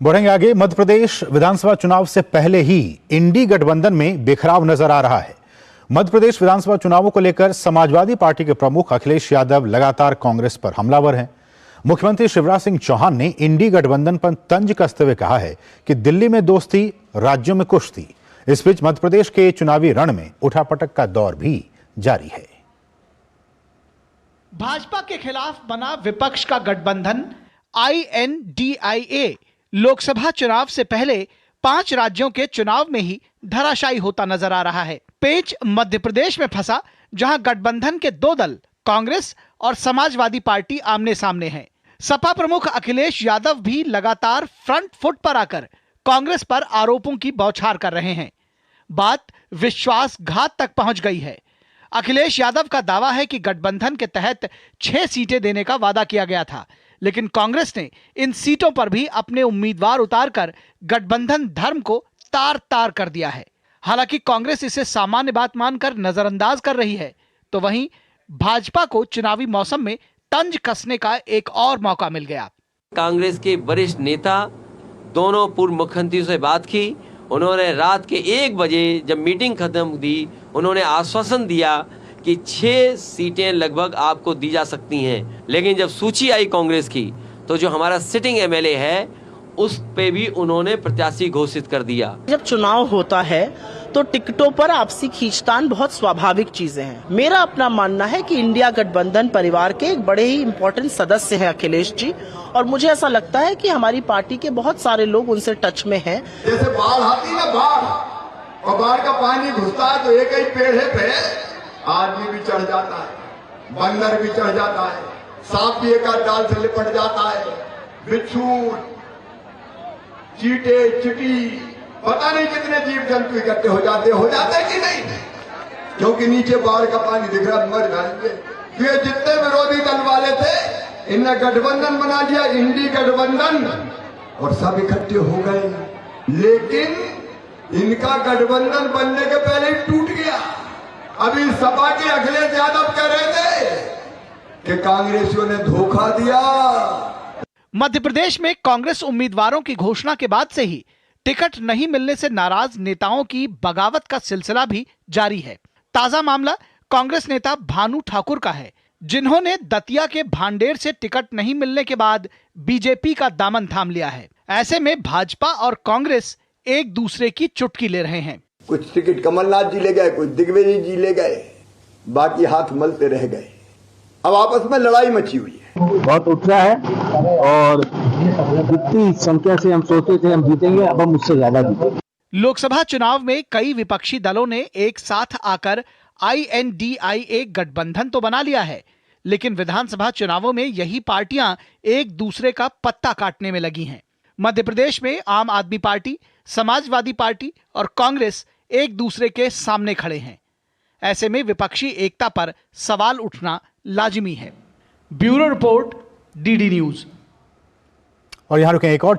बढ़ेंगे आगे। मध्य प्रदेश विधानसभा चुनाव से पहले ही इंडी गठबंधन में बिखराव नजर आ रहा है। मध्य प्रदेश विधानसभा चुनावों को लेकर समाजवादी पार्टी के प्रमुख अखिलेश यादव लगातार कांग्रेस पर हमलावर हैं। मुख्यमंत्री शिवराज सिंह चौहान ने इंडी गठबंधन पर तंज कसते हुए कहा है कि दिल्ली में दोस्ती, राज्यों में कुश्ती। इस बीच मध्य प्रदेश के चुनावी रण में उठापटक का दौर भी जारी है। भाजपा के खिलाफ बना विपक्ष का गठबंधन INDIA लोकसभा चुनाव से पहले 5 राज्यों के चुनाव में ही धराशायी होता नजर आ रहा है। पेच मध्य प्रदेश में फंसा, जहां गठबंधन के 2 दल कांग्रेस और समाजवादी पार्टी आमने सामने हैं। सपा प्रमुख अखिलेश यादव भी लगातार फ्रंट फुट पर आकर कांग्रेस पर आरोपों की बौछार कर रहे हैं। बात विश्वासघात तक पहुंच गई है। अखिलेश यादव का दावा है कि गठबंधन के तहत 6 सीटें देने का वादा किया गया था, लेकिन कांग्रेस ने इन सीटों पर भी अपने उम्मीदवार उतारकर गठबंधन धर्म को तार तार कर दिया है। हालांकि कांग्रेस इसे सामान्य बात मानकर नजरअंदाज कर रही है, तो वहीं भाजपा को चुनावी मौसम में तंज कसने का एक और मौका मिल गया। कांग्रेस के वरिष्ठ नेता दोनों पूर्व मुख्यमंत्रियों से बात की। उन्होंने रात के 1 बजे जब मीटिंग खत्म हुई, उन्होंने आश्वासन दिया कि 6 सीटें लगभग आपको दी जा सकती हैं। लेकिन जब सूची आई कांग्रेस की, तो जो हमारा सिटिंग MLA है उस पे भी उन्होंने प्रत्याशी घोषित कर दिया। जब चुनाव होता है तो टिकटों पर आपसी खींचतान बहुत स्वाभाविक चीजें हैं। मेरा अपना मानना है कि इंडिया गठबंधन परिवार के एक बड़े ही इम्पोर्टेंट सदस्य हैं अखिलेश जी, और मुझे ऐसा लगता है कि हमारी पार्टी के बहुत सारे लोग उनसे टच में हैं। जैसे बाढ़ आती ना, बाढ़, और बाढ़ का पानी घुसता है तो एक ही पेड़ है पे आदमी भी चढ़ जाता है, बंदर भी चढ़ जाता है, सांप भी एक डाल से लिपट जाता है, बिच्छू, चीटे, चिटी, पता नहीं कितने जीव जंतु इकट्ठे हो जाते कि नहीं, क्योंकि नीचे बाढ़ का पानी दिख रहा, मर जाएंगे। तो ये जितने विरोधी दल वाले थे, इनने गठबंधन बना दिया, इंडी गठबंधन, और सब इकट्ठे हो गए। लेकिन इनका गठबंधन बनने के पहले ही टूट गया। अभी सपा के अखिलेश यादव कह रहे थे कि कांग्रेसियों ने धोखा दिया। मध्य प्रदेश में कांग्रेस उम्मीदवारों की घोषणा के बाद से ही टिकट नहीं मिलने से नाराज नेताओं की बगावत का सिलसिला भी जारी है। ताजा मामला कांग्रेस नेता भानु ठाकुर का है, जिन्होंने दतिया के भांडेर से टिकट नहीं मिलने के बाद बीजेपी का दामन थाम लिया है। ऐसे में भाजपा और कांग्रेस एक दूसरे की चुटकी ले रहे हैं। कुछ टिकट कमलनाथ जी ले गए, कुछ दिग्विजय जी ले गए, बाकी हाथ मलते रह गए। अब आपस में लड़ाई मची हुई है। बहुत उत्साह है और जितनी संख्या से हम सोचते थे हम जीतेंगे, अब हम उससे ज्यादा जीतेंगे। लोकसभा चुनाव में कई विपक्षी दलों ने एक साथ आकर INDIA गठबंधन तो बना लिया है, लेकिन विधानसभा चुनावों में यही पार्टियां एक दूसरे का पत्ता काटने में लगी हैं। मध्य प्रदेश में आम आदमी पार्टी, समाजवादी पार्टी और कांग्रेस एक दूसरे के सामने खड़े हैं। ऐसे में विपक्षी एकता पर सवाल उठना लाजिमी है। Bureau report, DD news. और यहां रुकें एक और